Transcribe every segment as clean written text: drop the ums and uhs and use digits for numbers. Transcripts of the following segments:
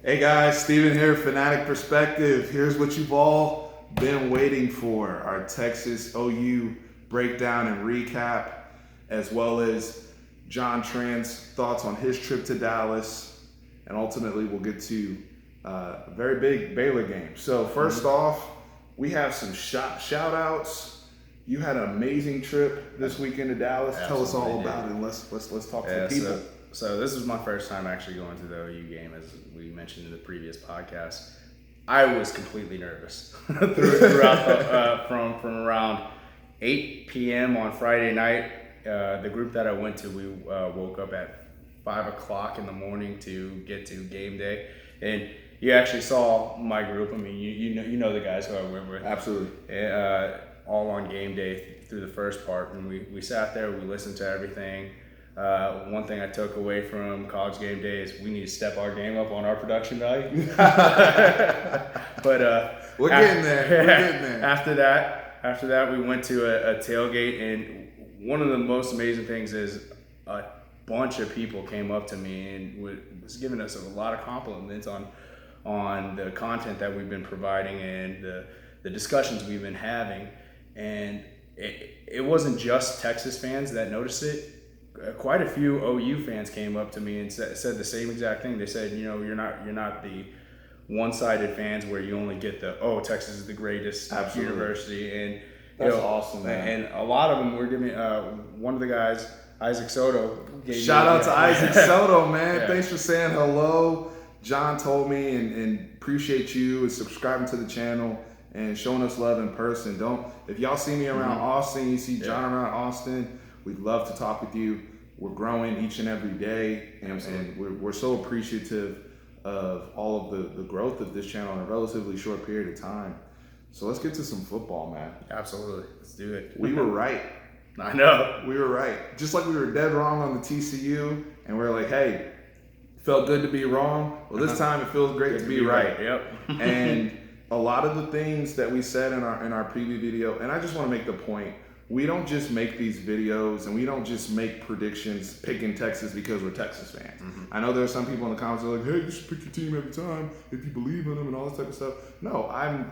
Hey guys, Steven here, Fanatic Perspective. Here's what you've all been waiting for. Our Texas OU breakdown and recap, as well as John Tran's thoughts on his trip to Dallas. And ultimately, we'll get to a very big Baylor game. So first off, we have some shout outs. You had an amazing trip this weekend to Dallas. Tell us all about it, and let's talk to the people. So this was my first time actually going to the OU game, as we mentioned in the previous podcast. I was completely nervous throughout from around 8 p.m. on Friday night. The group that I went to, we woke up at 5 o'clock in the morning to get to game day, and you actually saw my group. I mean, you know the guys who I went with. Absolutely. All on game day through the first part, and we sat there, we listened to everything. One thing I took away from college game day is we need to step our game up on our production value. But we're getting there. After that, we went to a tailgate, and one of the most amazing things is a bunch of people came up to me and was giving us a lot of compliments on the content that we've been providing and the discussions we've been having. And it wasn't just Texas fans that noticed it. Quite a few OU fans came up to me and said the same exact thing. They said, you're not the one-sided fans where you only get Texas is the greatest university. And that's awesome, man. And a lot of them were giving. One of the guys, Isaac Soto. Shout out to Isaac Soto, man. Yeah. Thanks for saying hello. John told me and appreciate you and subscribing to the channel and showing us love in person. If y'all see me around Austin, you see John around Austin, we'd love to talk with you. We're growing each and every day, and we're so appreciative of all of the growth of this channel in a relatively short period of time. So let's get to some football, man. Absolutely. Let's do it. We were right. I know. We were right. Just like we were dead wrong on the TCU, and we're like, hey, felt good to be wrong. Well, this time it feels great to be right. Yep. And a lot of the things that we said in our preview video, and I just want to make the point, we don't just make these videos and we don't just make predictions picking Texas because we're Texas fans. I know there are some people in the comments that are like, hey, you should pick your team every time if you believe in them and all this type of stuff. No, I'm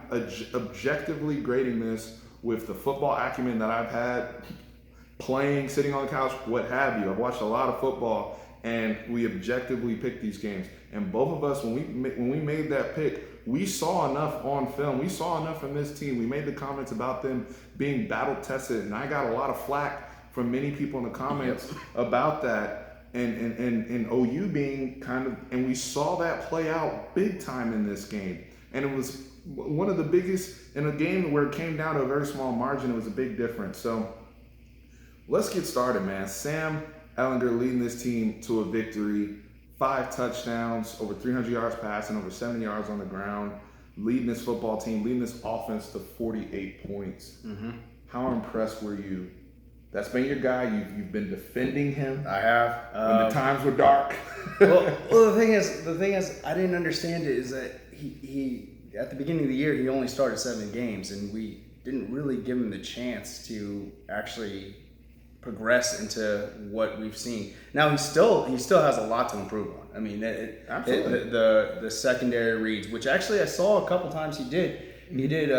objectively grading this with the football acumen that I've had playing, sitting on the couch, what have you. I've watched a lot of football, and we objectively pick these games. And both of us, when we made that pick, we saw enough on film. We saw enough from this team. We made the comments about them being battle tested, and I got a lot of flack from many people in the comments about that. And OU being kind of, and we saw that play out big time in this game. And it was one of the biggest, in a game where it came down to a very small margin, it was a big difference. So let's get started, man. Sam Ehlinger leading this team to a victory. 5 touchdowns, over 300 yards passing, over 70 yards on the ground, leading this football team, leading this offense to 48 points. How impressed were you? That's been your guy. You've been defending him. I have. When the times were dark. well, the thing is, I didn't understand it. Is that he at the beginning of the year he only started 7 games, and we didn't really give him the chance to actually progress into what we've seen. Now he still has a lot to improve on. I mean, the secondary reads, which actually I saw a couple times he did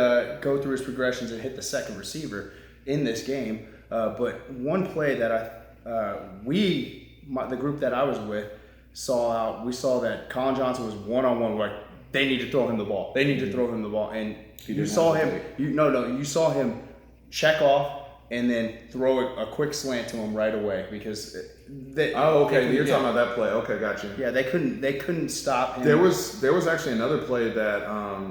go through his progressions and hit the second receiver in this game. But one play that the group that I was with we saw that Colin Johnson was one-on-one. Like, they need to throw him the ball. They need to throw him the ball, and you saw him check off and then throw a quick slant to him right away because you're talking about that play. Okay, gotcha. Yeah, they couldn't stop him. There was actually another play that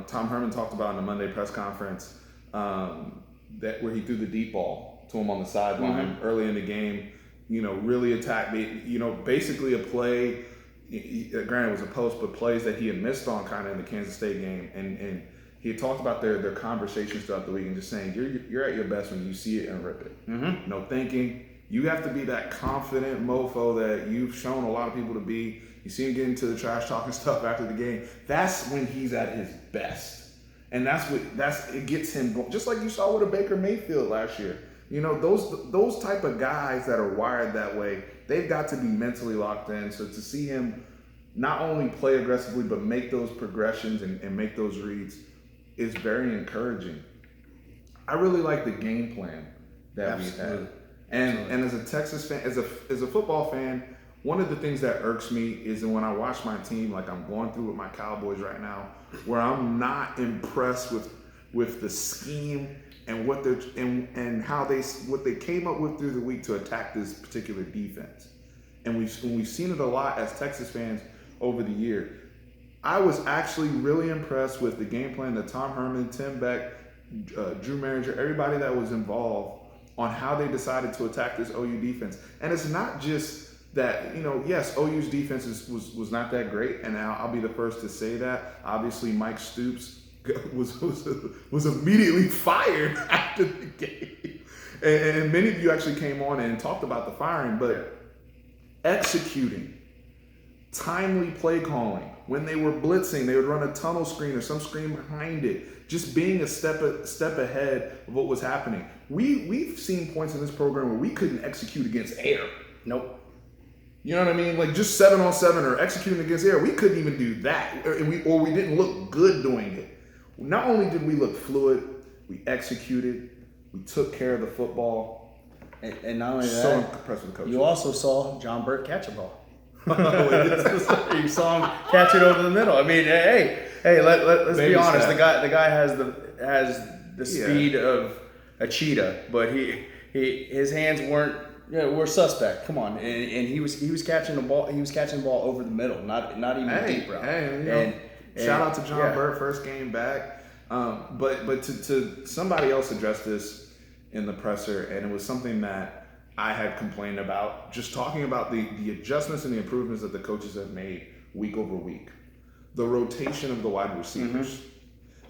Tom Herman talked about in the Monday press conference where he threw the deep ball to him on the sideline early in the game. Really attacked me. Basically a play. Granted, it was a post, but plays that he had missed on kind of in the Kansas State game, and he had talked about their conversations throughout the week and just saying, you're at your best when you see it and rip it. No thinking. You have to be that confident mofo that you've shown a lot of people to be. You see him get into the trash talking stuff after the game. That's when he's at his best. And it gets him going. Just like you saw with a Baker Mayfield last year. Those type of guys that are wired that way, they've got to be mentally locked in. So to see him not only play aggressively, but make those progressions and make those reads is very encouraging. I really like the game plan that we've had. And as a Texas fan, as a football fan, one of the things that irks me is when I watch my team, like I'm going through with my Cowboys right now, where I'm not impressed with the scheme and what they're and how what they came up with through the week to attack this particular defense. And we've seen it a lot as Texas fans over the year. I was actually really impressed with the game plan that Tom Herman, Tim Beck, Drew Maringer, everybody that was involved on how they decided to attack this OU defense. And it's not just that, yes, OU's defense was not that great, and I'll be the first to say that. Obviously, Mike Stoops was immediately fired after the game. And many of you actually came on and talked about the firing, but executing, timely play calling. When they were blitzing, they would run a tunnel screen or some screen behind it. Just being a step ahead of what was happening. We've seen points in this program where we couldn't execute against air. Nope. You know what I mean? Like just 7-on-7 or executing against air. We couldn't even do that, or we didn't look good doing it. Not only did we look fluid, we executed. We took care of the football. And not only so that, impressed with the coaches. You also saw John Burt catch a ball. You saw him catch it over the middle. I mean, hey, let's be honest. The guy has the speed of a cheetah, but his hands were suspect. Come on, and he was catching the ball. He was catching the ball over the middle, not even a deep route. Shout out to John Burt, first game back. But to somebody else addressed this in the presser, and it was something that I had complained about, just talking about the adjustments and the improvements that the coaches have made week over week. The rotation of the wide receivers. Mm-hmm.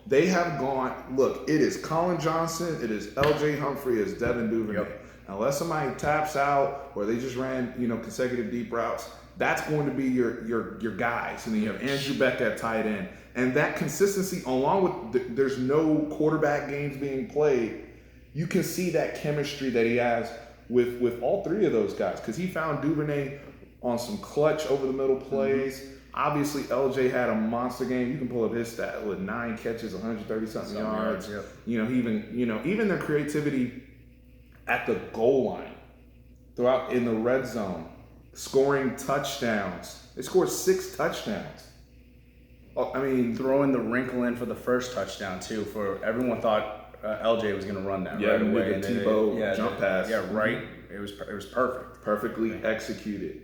They have gone, look, it is Colin Johnson, it is LJ Humphrey, it is Devin Duvernay. Yep. Unless somebody taps out or they just ran, consecutive deep routes, that's going to be your guys. And then you have Andrew Beck at tight end. And that consistency, along with there's no quarterback games being played, you can see that chemistry that he has with all three of those guys, because he found Duvernay on some clutch over the middle plays. Mm-hmm. Obviously, LJ had a monster game. You can pull up his stat with 9 catches, 130-something yards. Yep. Even their creativity at the goal line, throughout in the red zone, scoring touchdowns. They scored 6 touchdowns. I mean, throwing the wrinkle in for the first touchdown too. For everyone thought LJ was going to run that right away. The Tebow jump pass. Yeah, right. It was perfect. Perfectly executed.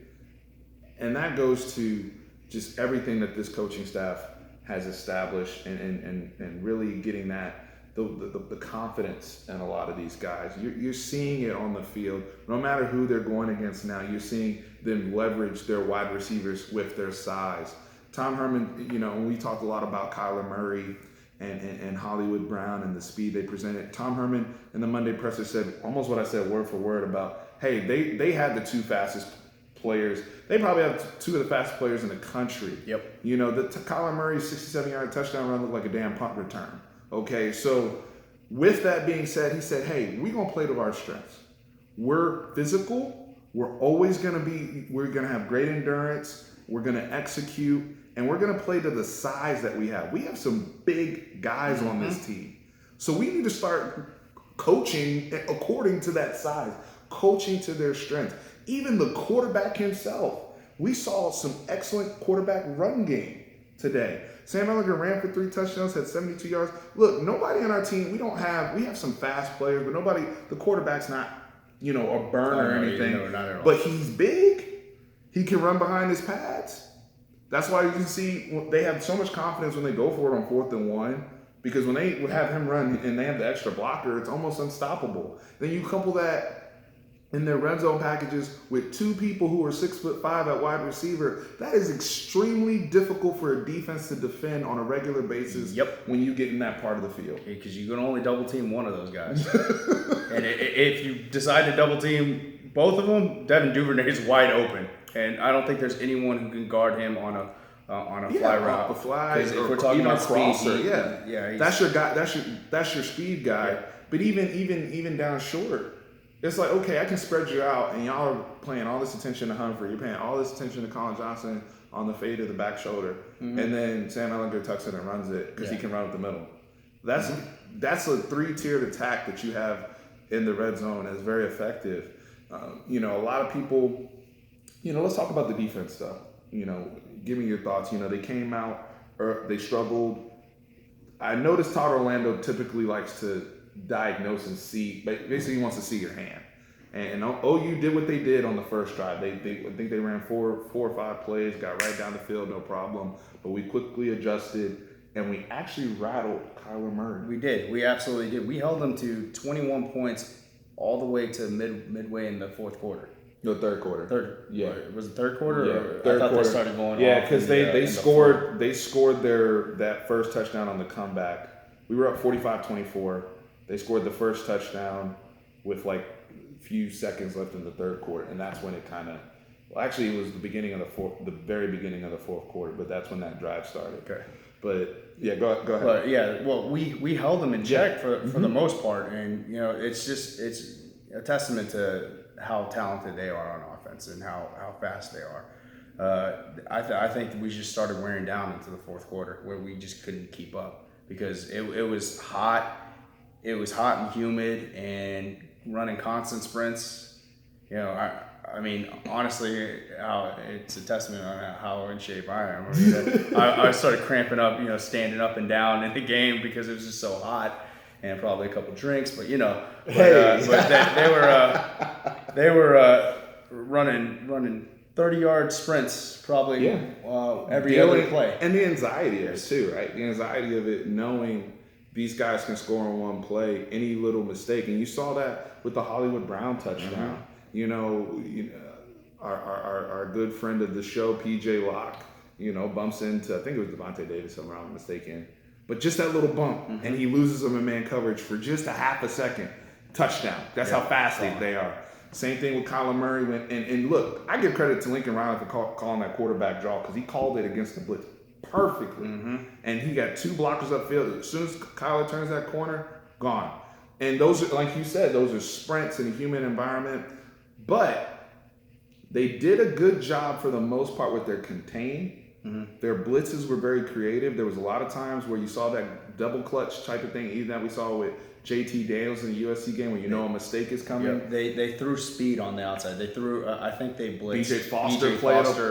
And that goes to just everything that this coaching staff has established and really getting that the confidence in a lot of these guys. You're seeing it on the field. No matter who they're going against now, you're seeing them leverage their wide receivers with their size. Tom Herman, we talked a lot about Kyler Murray and Hollywood Brown and the speed they presented. Tom Herman in the Monday presser said almost what I said word for word about, hey, they had the 2 fastest players. They probably have 2 of the fastest players in the country. Yep. Kyler Murray's 67-yard touchdown run looked like a damn punt return. Okay, so with that being said, he said, hey, we're going to play to our strengths. We're physical. We're going to have great endurance. We're going to execute. And we're going to play to the size that we have. We have some big guys on this team. So we need to start coaching according to that size, coaching to their strengths. Even the quarterback himself. We saw some excellent quarterback run game today. Sam Ehlinger ran for 3 touchdowns, had 72 yards. Look, nobody on our team, we have some fast players, but the quarterback's not, a burner or anything. No, not at all. But he's big. He can run behind his pads. That's why you can see they have so much confidence when they go for it on 4th and 1, because when they have him run and they have the extra blocker, it's almost unstoppable. Then you couple that in their red zone packages with 2 people who are 6'5" at wide receiver. That is extremely difficult for a defense to defend on a regular basis. Yep. When you get in that part of the field. Because you can only double team one of those guys. And if you decide to double team both of them, Devin Duvernay is wide open. And I don't think there's anyone who can guard him on a fly route. A fly, if we're talking about crosser, speed, that's your guy. That's your speed guy. Yeah. But even down short, it's like, okay, I can spread you out, and y'all are paying all this attention to Humphrey. You're paying all this attention to Colin Johnson, on the fade of the back shoulder, and then Sam Ehlinger tucks it and runs it because he can run up the middle. That's a 3-tiered attack that you have in the red zone. It's very effective. A lot of people, let's talk about the defense stuff. Give me your thoughts. They came out, or they struggled. I noticed Todd Orlando typically likes to diagnose and see, basically he wants to see your hand. And OU did what they did on the first drive. I think they ran four or five plays, got right down the field, no problem. But we quickly adjusted, and we actually rattled Kyler Murray. We did. We absolutely did. We held them to 21 points all the way to midway in the fourth quarter. No, third quarter. Yeah. Was it third quarter? Yeah, or third I thought quarter. They started going yeah, off. because they scored that first touchdown on the comeback. We were up 45-24. They scored the first touchdown with like a few seconds left in the third quarter, and that's when it actually it was the very beginning of the fourth quarter, but that's when that drive started. Okay. But yeah, go ahead. But yeah, well, we held them in check for the most part, and it's a testament to how talented they are on offense and how fast they are. I think we just started wearing down into the fourth quarter where we just couldn't keep up because it was hot. It was hot and humid and running constant sprints. I mean, honestly, it's a testament on how in shape I am. I started cramping up, standing up and down in the game because it was just so hot, and probably a couple drinks. But they were running 30-yard sprints probably every other play. And the anxiety of it too, right? The anxiety of it, knowing these guys can score on one play, any little mistake, and you saw that with the Hollywood Brown touchdown. Our good friend of the show, PJ Locke, bumps into, I think it was Devontae Davis, if I'm not mistaken, but just that little bump, and he loses him in man coverage for just a half a second. Touchdown. That's how fast they are. Same thing with Kyler Murray. And look, I give credit to Lincoln Riley for calling that quarterback draw because he called it against the blitz perfectly. And he got two blockers upfield. As soon as Kyler turns that corner, gone. And those are, like you said, those are sprints in a human environment. But they did a good job for the most part with their contain. Their blitzes were very creative. There was a lot of times where you saw that double clutch type of thing, even that we saw with JT Daniels in the USC game where a mistake is coming. They threw speed on the outside. They threw, I think they blitzed BJ Foster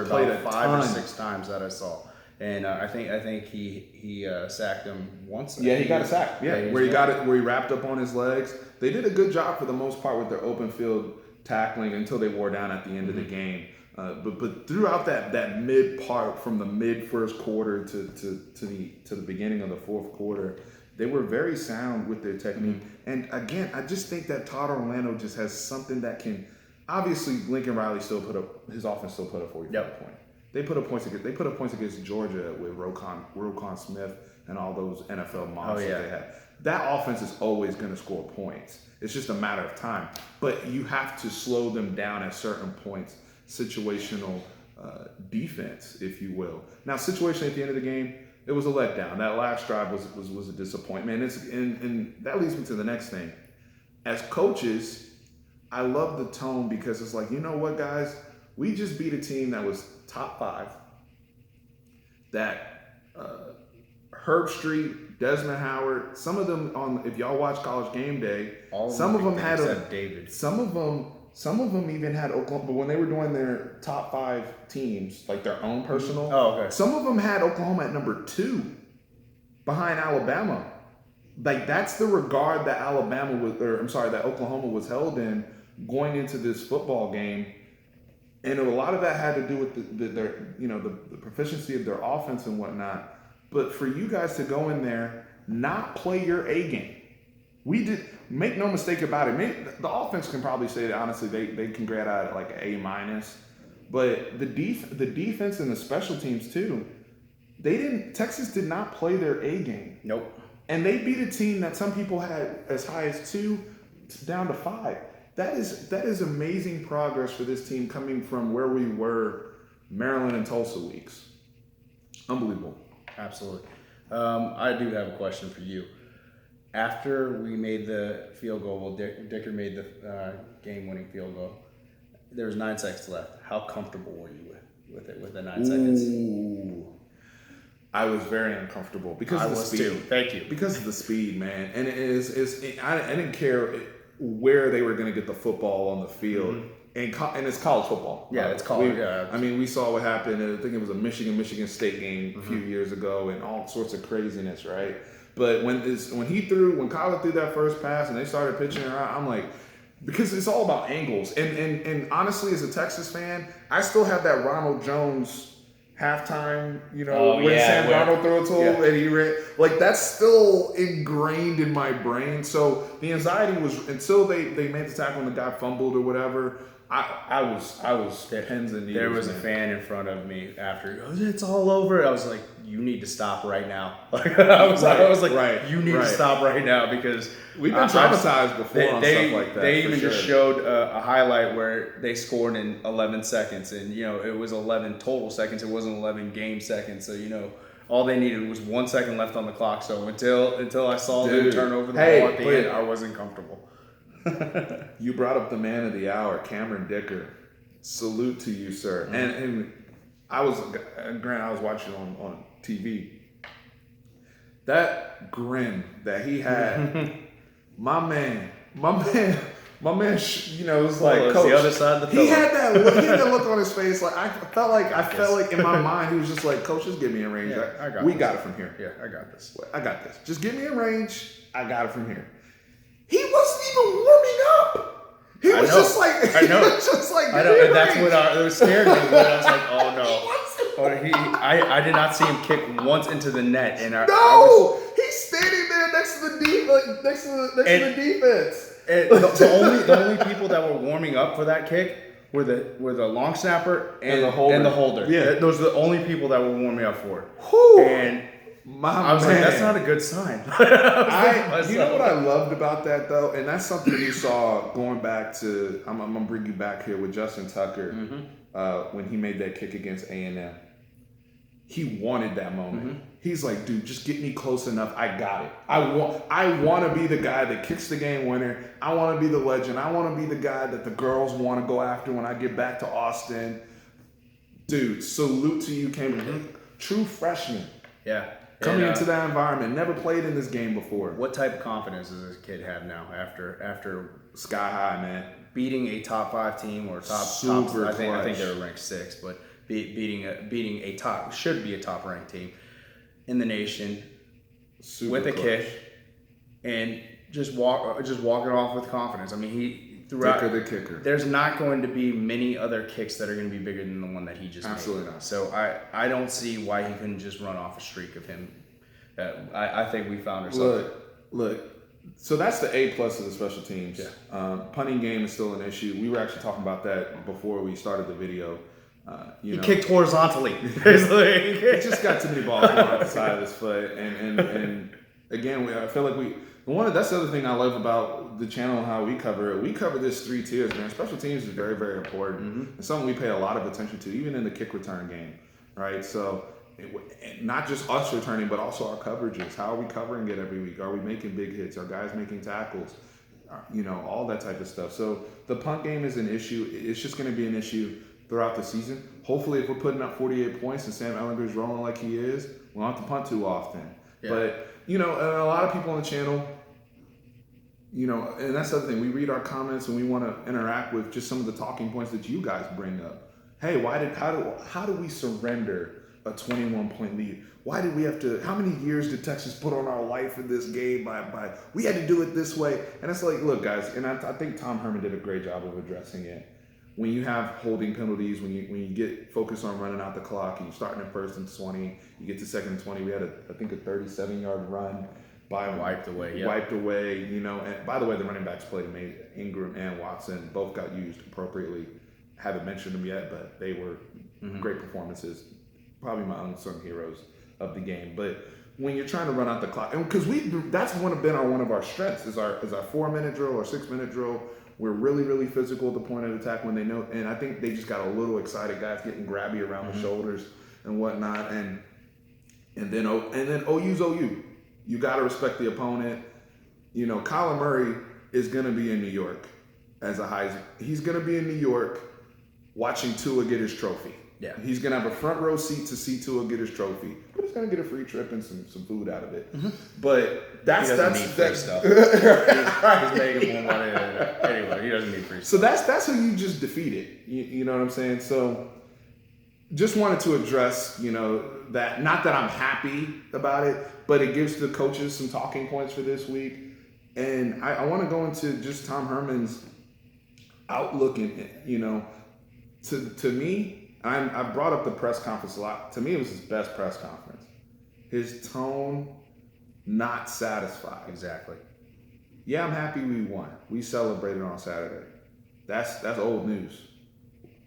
played about 5 or 6 times that I saw. And I think he sacked him once. Yeah, he got a sack. Yeah, where he wrapped up on his legs. They did a good job for the most part with their open field tackling until they wore down at the end of the game. But throughout that mid part, from the mid first quarter to the beginning of the fourth quarter, they were very sound with their technique. And again, I just think that Todd Orlando just has something that can. Obviously, Lincoln Riley his offense still put up 45 points. They put up points against Georgia with Roquan Smith and all those NFL monsters they had. That offense is always going to score points. It's just a matter of time. But you have to slow them down at certain points. Situational defense, if you will. Now, situation at the end of the game, it was a letdown. That last drive was a disappointment. And that leads me to the next thing. As coaches, I love the tone because it's like, you know what, guys? We just beat a team that was top 5. That Herb Street, Desmond Howard, some of them if y'all watch College Game Day, some of them had David. Some of them even had Oklahoma. But when they were doing their top 5 teams, like their own personal, some of them had Oklahoma at number 2, behind Alabama. Like that's the regard that that Oklahoma was held in going into this football game. And a lot of that had to do with the proficiency of their offense and whatnot. But for you guys to go in there, not play your A game. We did, make no mistake about it. The offense can probably say that honestly they can grade out like an A-. But the defense and the special teams too, Texas did not play their A game. Nope. And they beat a team that some people had as high as 2 down to 5. That is amazing progress for this team coming from where we were Maryland and Tulsa weeks. Unbelievable. Absolutely. I do have a question for you. After we made the field goal, Dicker made the game-winning field goal. There was 9 seconds left. How comfortable were you with? with the 9 seconds. Ooh. I was very uncomfortable because of the speed. Too. Thank you. Because of the speed, man. And I didn't care where they were going to get the football on the field. Mm-hmm. And it's college football. Yeah, it's college. I mean, we saw what happened. I think it was a Michigan State game a few years ago, and all sorts of craziness, right? But when Kyler threw that first pass and they started pitching around, I'm like, because it's all about angles. And honestly, as a Texas fan, I still have that Ronald Jones halftime, Sam Darnold threw a tool and he ran. Like, that's still ingrained in my brain. So the anxiety was, until they made the tackle and the guy fumbled or whatever, I was pins and needles. There was a fan in front of me after, he goes, it's all over. I was like, you need to stop right now. I was like, you need to stop right now, because we've been traumatized before on stuff like that. They even just showed a highlight where they scored in 11 seconds, and it was 11 total seconds. It wasn't 11 game seconds. So all they needed was 1 second left on the clock. So until I saw them turn over the ball at the end, I wasn't comfortable. You brought up the man of the hour, Cameron Dicker. Salute to you, sir. Mm-hmm. And I was watching on TV. That grin that he had, my man, it was like, Coach, the other side of the pillow. He had that look on his face. Like I felt like in my mind he was just like, Coach, just get me in range. Yeah, we got it from here. Yeah, I got this. I got this. Just get me in range. I got it from here. He wasn't even warming up. He was just like, I know. I know, and that's what it was scared me. When I was like, oh no. I did not see him kick once into the net. And he's standing there next to the defense. And the only people that were warming up for that kick were the long snapper and the holder. Yeah, those are the only people that were warming up for it. Whew. And I was like, that's not a good sign. You know what I loved about that, though? And that's something you saw going back to, I'm going to bring you back here with Justin Tucker, when he made that kick against A&M. He wanted that moment. Mm-hmm. He's like, dude, just get me close enough. I got it. I want to be the guy that kicks the game winner. I want to be the legend. I want to be the guy that the girls want to go after when I get back to Austin. Dude, salute to you, Cameron. True freshman. Yeah. Coming into that environment, never played in this game before. What type of confidence does this kid have now after sky high, man? Beating a top 5 team or top I think they were ranked 6, but beating a top should be a top ranked team in the nation with a kick, and just walking off with confidence. I mean, he throughout the kicker. There's not going to be many other kicks that are going to be bigger than the one that he just Absolutely made. Not. So I don't see why he couldn't just run off a streak of him. I think we found ourselves. Look. So that's the A+ of the special teams. Yeah. Punting game is still an issue. We were actually talking about that before we started the video. He kicked horizontally. He just got too many balls going off the side of his foot, and again, I feel like that's the other thing I love about the channel and how we cover it. We cover this 3 tiers, man. Special teams is very, very important. Mm-hmm. It's something we pay a lot of attention to, even in the kick return game, right? So not just us returning, but also our coverages. How are we covering it every week? Are we making big hits? Are guys making tackles? All that type of stuff. So the punt game is an issue. It's just going to be an issue throughout the season. Hopefully, if we're putting up 48 points and Sam Ehlinger is rolling like he is, we don't have to punt too often. Yeah. But, and a lot of people on the channel, and that's the other thing. We read our comments and we want to interact with just some of the talking points that you guys bring up. Hey, how do we surrender a 21-point lead? Why did we have to, how many years did Texas put on our life in this game by we had to do it this way? And it's like, look, guys, and I think Tom Herman did a great job of addressing it. When you have holding penalties, when you get focused on running out the clock, and you're starting at 1st and 20, you get to 2nd and 20. We had a 37-yard run by wiped away. And by the way, the running backs played amazing. Ingram and Watson both got used appropriately. Haven't mentioned them yet, but they were great performances. Probably my unsung heroes of the game. But when you're trying to run out the clock, and because that's one of our strengths is our 4-minute drill or 6-minute drill. We're really, really physical at the point of attack when they know, and I think they just got a little excited, guys getting grabby around the shoulders and whatnot, and then OU's OU. You got to respect the opponent. Kyler Murray is going to be in New York as a Heisman. He's going to be in New York watching Tua get his trophy. Yeah. He's going to have a front row seat to see Tua get his trophy, but he's going to get a free trip and some food out of it. But that's free stuff. He's making more money than anyway. He doesn't need free stuff. So that's who you just defeated. You know what I'm saying? So just wanted to address, that. Not that I'm happy about it, but it gives the coaches some talking points for this week. And I want to go into just Tom Herman's outlook and, to me, I brought up the press conference a lot. To me, it was his best press conference. His tone, not satisfied. Exactly. Yeah, I'm happy we won. We celebrated on Saturday. That's old news.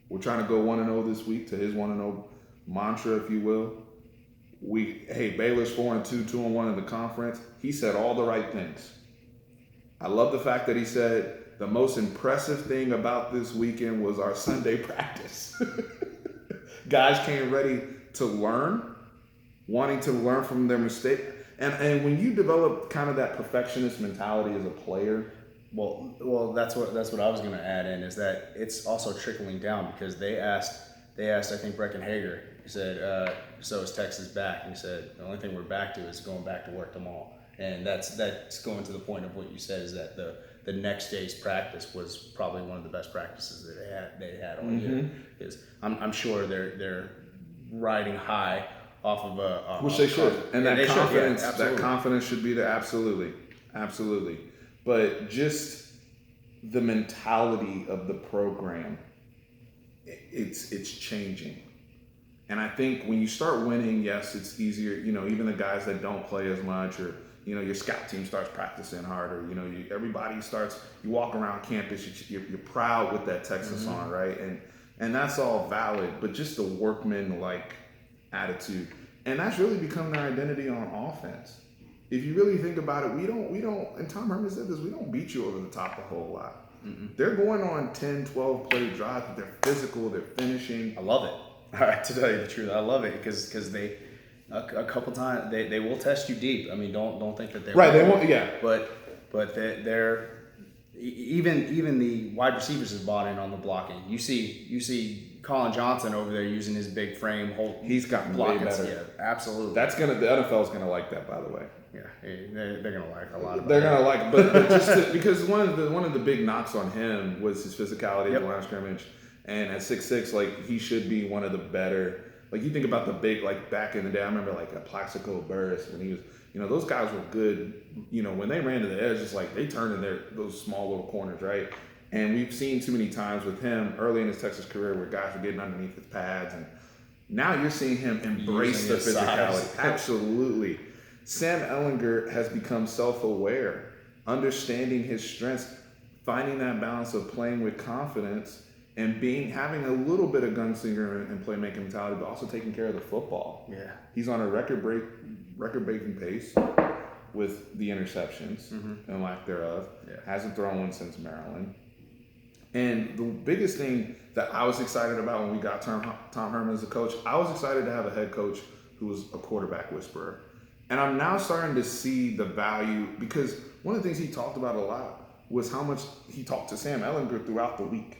We're trying to go 1-0 this week to his 1-0 mantra, if you will. Baylor's 4-2, 2-1 in the conference. He said all the right things. I love the fact that he said the most impressive thing about this weekend was our Sunday practice. Guys came ready to learn, wanting to learn from their mistake. And when you develop kind of that perfectionist mentality as a player, well, that's what I was going to add in, is that it's also trickling down, because they asked I think Ehlinger. He said, so is Texas back? And he said, the only thing we're back to is going back to work tomorrow. And that's going to the point of what you said, is that the next day's practice was probably one of the best practices that they had all year. Because I'm sure they're riding high off of a which they should, and that confidence, that confidence should be there. Absolutely. But just the mentality of the program, it's changing. And I think when you start winning, yes, it's easier. Even the guys that don't play as much, or your scout team starts practicing harder. Everybody starts. You walk around campus, you're proud with that Texas on, right? And that's all valid. But just the workman-like attitude, and that's really become their identity on offense. If you really think about it, we don't. And Tom Herman said this: we don't beat you over the top a whole lot. They're going on 10, 12 play drives. They're physical. They're finishing. I love it. All right, to tell you the truth, I love it because they a couple times they will test you deep. I mean, don't think that they right. They won't. Yeah. But they're even the wide receivers is bought in on the blocking. You see Colin Johnson over there using his big frame. He's gotten way better. Yeah, absolutely. The NFL's gonna like that, by the way. Yeah, they're gonna like a lot of. They're gonna like, but just because one of the big knocks on him was his physicality at the line of scrimmage, and at 6'6", like he should be one of the better. Like you think about the big, like back in the day, I remember like a Plaxico Burress when he was, those guys were good. When they ran to the edge, it's like they turned in those small little corners, right? And we've seen too many times with him early in his Texas career where guys were getting underneath his pads, and now you're seeing him embrace the physicality. Absolutely. Sam Ehlinger has become self-aware, understanding his strengths, finding that balance of playing with confidence and having a little bit of gunslinger and playmaking mentality, but also taking care of the football. Yeah, he's on a record-breaking pace with the interceptions and lack thereof. Yeah. Hasn't thrown one since Maryland. And the biggest thing that I was excited about when we got Tom Herman as a coach, I was excited to have a head coach who was a quarterback whisperer. And I'm now starting to see the value, because one of the things he talked about a lot was how much he talked to Sam Ehlinger throughout the week.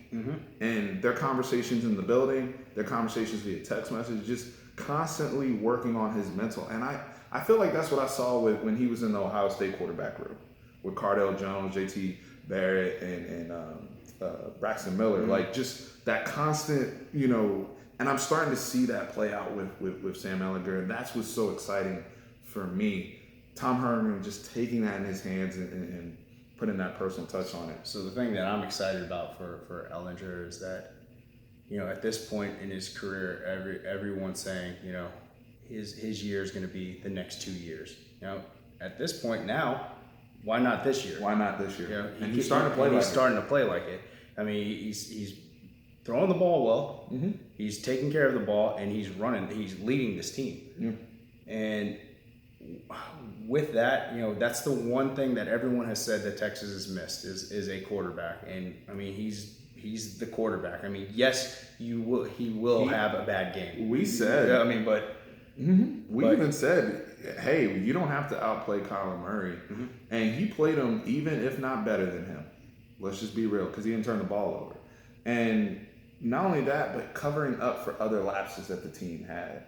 And their conversations in the building, their conversations via text message, just constantly working on his mental. And I feel like that's what I saw when he was in the Ohio State quarterback room with Cardell Jones, JT Barrett, and Braxton Miller. Like just that constant, and I'm starting to see that play out with Sam Ehlinger. And that's what's so exciting for me. Tom Herman just taking that in his hands and putting that personal touch on it. So the thing that I'm excited about for Ehlinger is that, at this point in his career, everyone's saying, his year is going to be the next 2 years. At this point now, why not this year? Why not this year? And he's starting to play. He's starting to play like it. I mean, he's throwing the ball well. He's taking care of the ball, and he's running. He's leading this team. And with that, that's the one thing that everyone has said that Texas has missed is a quarterback. And I mean, he's the quarterback. I mean, yes, he will have a bad game. We said. I mean, but we even said, hey, you don't have to outplay Kyler Murray, and he played him even if not better than him. Let's just be real, because he didn't turn the ball over. And not only that, but covering up for other lapses that the team had.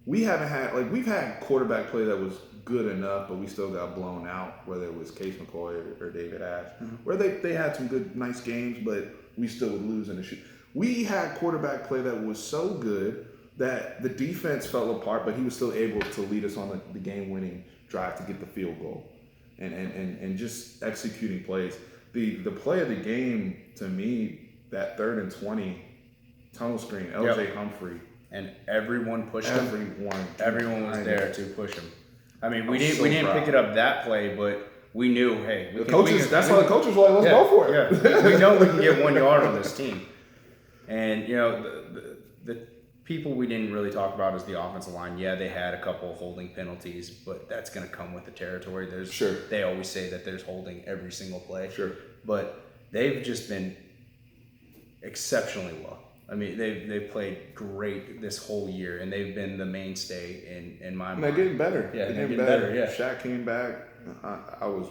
We haven't had, like, we've had quarterback play that was good enough, but we still got blown out, whether it was Case McCoy or David Ash, where they had some good, nice games, but we still would lose in the shoot. We had quarterback play that was so good that the defense fell apart, but he was still able to lead us on the game-winning drive to get the field goal and just executing plays. The play of the game, to me, that 3rd and 20 tunnel screen, LJ Humphrey. And everyone pushed him. Everyone was there to push him. I mean, we didn't pick it up that play, but we knew, hey, that's why the coaches were like, let's go for it. Yeah. We know we can get 1 yard on this team. And, you know, the people we didn't really talk about is the offensive line. Yeah, they had a couple of holding penalties, but that's going to come with the territory. They always say that there's holding every single play. Sure. But they've just been exceptionally well. I mean, they've played great this whole year, and they've been the mainstay in my mind. They're getting better. Yeah, they're getting better. Yeah. Shaq came back. I was,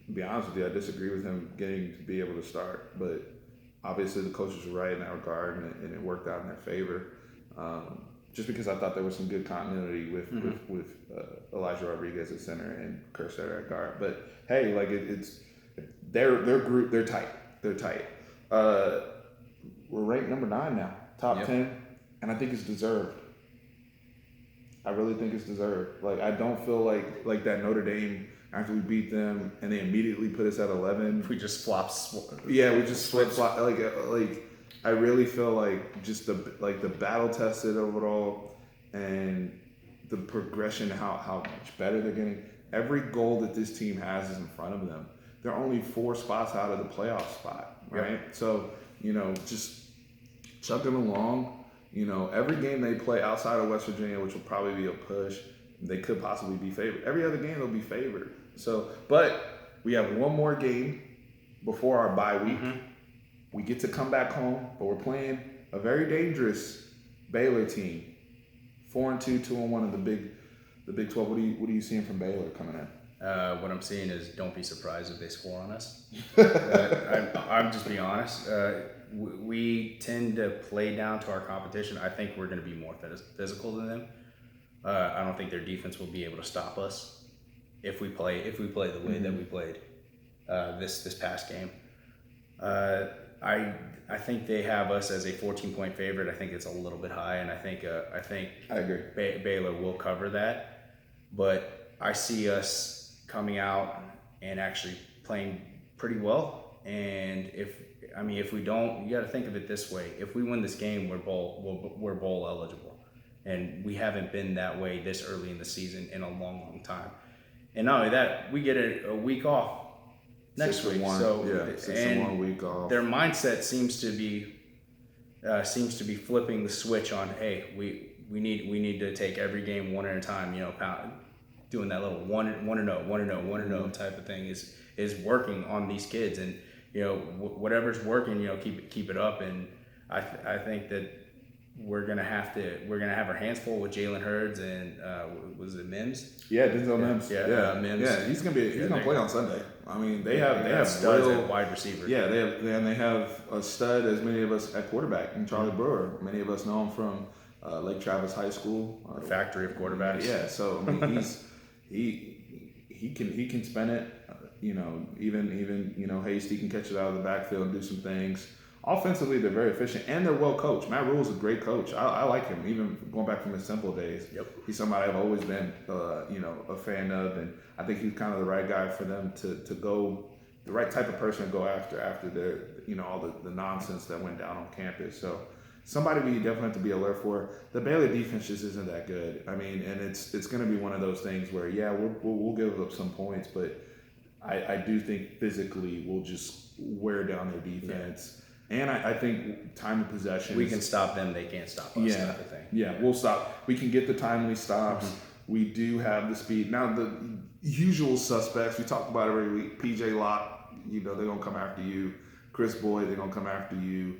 to be honest with you, I disagree with him getting to be able to start, but obviously the coaches were right in that regard, and it worked out in their favor. Just because I thought there was some good continuity with Elijah Rodriguez at center and Kerstetter at guard. But hey, like it's their group, they're tight. They're tight. We're ranked number 9 now, top 10, and I think it's deserved. I really think it's deserved. Like, I don't feel like that Notre Dame, after we beat them and they immediately put us at 11. We just flopped. Yeah, we just flip. Like I really feel like just the battle tested overall and the progression, how much better they're getting. Every goal that this team has is in front of them. They're only 4 spots out of the playoff spot, right? Yep. So, you know, just chuck them along. You know, every game they play outside of West Virginia, which will probably be a push, they could possibly be favored. Every other game they'll be favored. So, but we have one more game before our bye week. We get to come back home, but we're playing a very dangerous Baylor team. 4-2, 2-1 in the Big 12. What are you seeing from Baylor coming in? What I'm seeing is don't be surprised if they score on us. I'm just being honest. We tend to play down to our competition. I think we're going to be more physical than them. I don't think their defense will be able to stop us if we play the way that we played this past game. I think they have us as a 14-point favorite. I think it's a little bit high, and I think I agree. Baylor will cover that. But I see us coming out and actually playing pretty well. And if we don't, you got to think of it this way: if we win this game, we're bowl eligible, and we haven't been that way this early in the season in a long, long time. And not only that, we get a week off next week. 6-1 week off. Their mindset seems to be flipping the switch on. Hey, we need to take every game one at a time. You know, doing that little 1-0 type of thing is working on these kids, and you know whatever's working, you know, keep it up. And I think that we're gonna have our hands full with Jalen Hurts and was it Mims? Yeah, Denzel Mims. Yeah, Mims. Yeah, he's gonna play on Sunday. I mean, they have studs at wide receiver. Yeah, they have a stud as many of us at quarterback, and Charlie Brewer. Many of us know him from Lake Travis High School, the factory of quarterbacks. Yeah, so I mean, he can spin it. You know, even you know, Hasty can catch it out of the backfield and do some things. Offensively, they're very efficient, and they're well coached. Matt Rule's a great coach. I like him, even going back from his Temple days. Yep. He's somebody I've always been, a fan of, and I think he's kind of the right guy for them to go, the right type of person to go after their, you know, all the nonsense that went down on campus. So somebody we definitely have to be alert for. The Baylor defense just isn't that good. I mean, and it's going to be one of those things where, yeah, we'll give up some points, but I do think physically we'll just wear down their defense. Yeah. And I think time of possession. We can stop them; they can't stop us. Yeah, type of thing. Yeah, we'll stop. We can get the timely stops. Mm-hmm. We do have the speed. Now the usual suspects we talk about every week. PJ Locke, you know, they're gonna come after you. Chris Boyd, they're gonna come after you.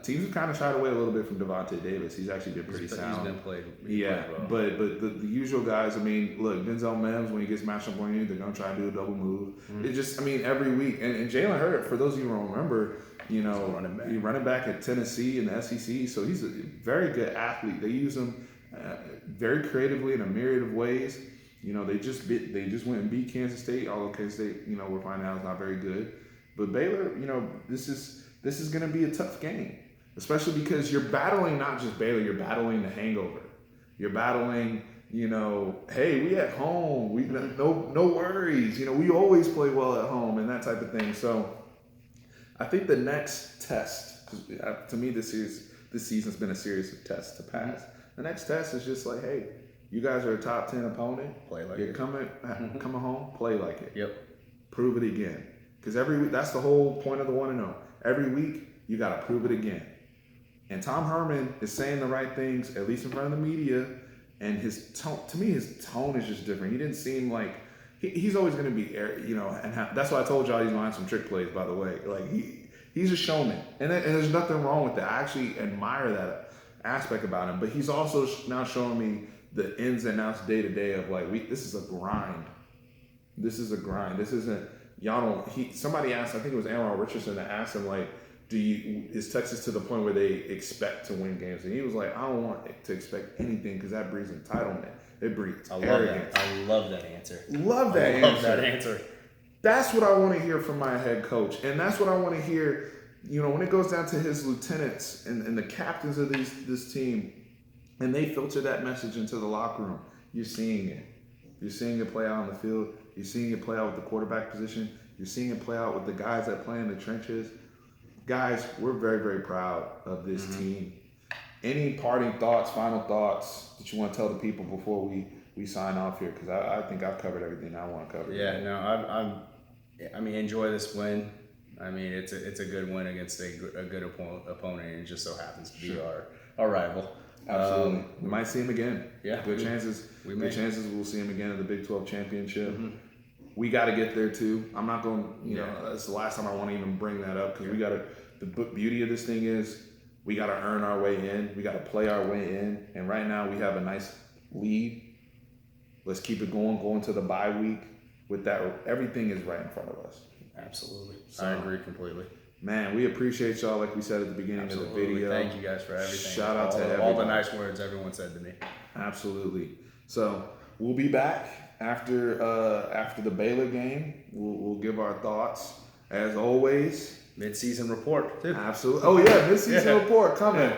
Teams have kind of shied away a little bit from Devontae Davis. He's actually been pretty sound. He's been played. Well. But the usual guys. I mean, look, Denzel Mims, when he gets matched up on you, they're gonna try to do a double move. Mm-hmm. It just, I mean, every week. And Jalen Hurts, for those of you who don't remember, He's running back at Tennessee in the SEC, so he's a very good athlete. They use him very creatively in a myriad of ways. They just went and beat Kansas State, although Kansas State, we're finding out is not very good. But Baylor, this is going to be a tough game, especially because you're battling not just Baylor, you're battling the hangover. You're battling, hey, we at home, we no worries. We always play well at home and that type of thing. So I think the next test, 'cause to me this season's been a series of tests to pass. The next test is just like, hey, you guys are a top 10 opponent. Play like You're it. coming home, play like it. Yep. Prove it again. Because every week, that's the whole point of the 1-0. Every week, you got to prove it again. And Tom Herman is saying the right things, at least in front of the media. And his tone, to me, his tone is just different. He didn't seem like, he's always going to be, that's why I told y'all he's going to have some trick plays, by the way. Like, he's a showman. And there's nothing wrong with that. I actually admire that aspect about him. But he's also now showing me the ins and outs day to day of like, this is a grind. This is a grind. This isn't, somebody asked, I think it was Aaron Richardson that asked him, like, is Texas to the point where they expect to win games? And he was like, I don't want to expect anything because that breeds entitlement. It breeds arrogance. I love that answer. Love that answer. That's what I want to hear from my head coach. And that's what I want to hear, when it goes down to his lieutenants and the captains of this team, and they filter that message into the locker room. You're seeing it. You're seeing it play out on the field. You're seeing it play out with the quarterback position. You're seeing it play out with the guys that play in the trenches. Guys, we're very, very proud of this team. Any parting thoughts, final thoughts that you want to tell the people before we sign off here? Because I think I've covered everything I want to cover. Yeah, no, enjoy this win. It's a good win against a good opponent, and it just so happens to be our rival. Absolutely. We might see him again. Yeah. Good chances we'll see him again in the Big 12 championship. Mm-hmm. We got to get there too. I'm not going, that's the last time I want to even bring that up because the beauty of this thing is we got to earn our way in. We got to play our way in. And right now we have a nice lead. Let's keep it going to the bye week. With that, everything is right in front of us. Absolutely. So, I agree completely. Man, we appreciate y'all, like we said at the beginning of the video. Thank you guys for everything. Shout out to everybody. All the nice words everyone said to me. Absolutely. So we'll be back after the Baylor game. We'll give our thoughts as always. Mid-season report too. Absolutely. Oh yeah, mid-season report coming.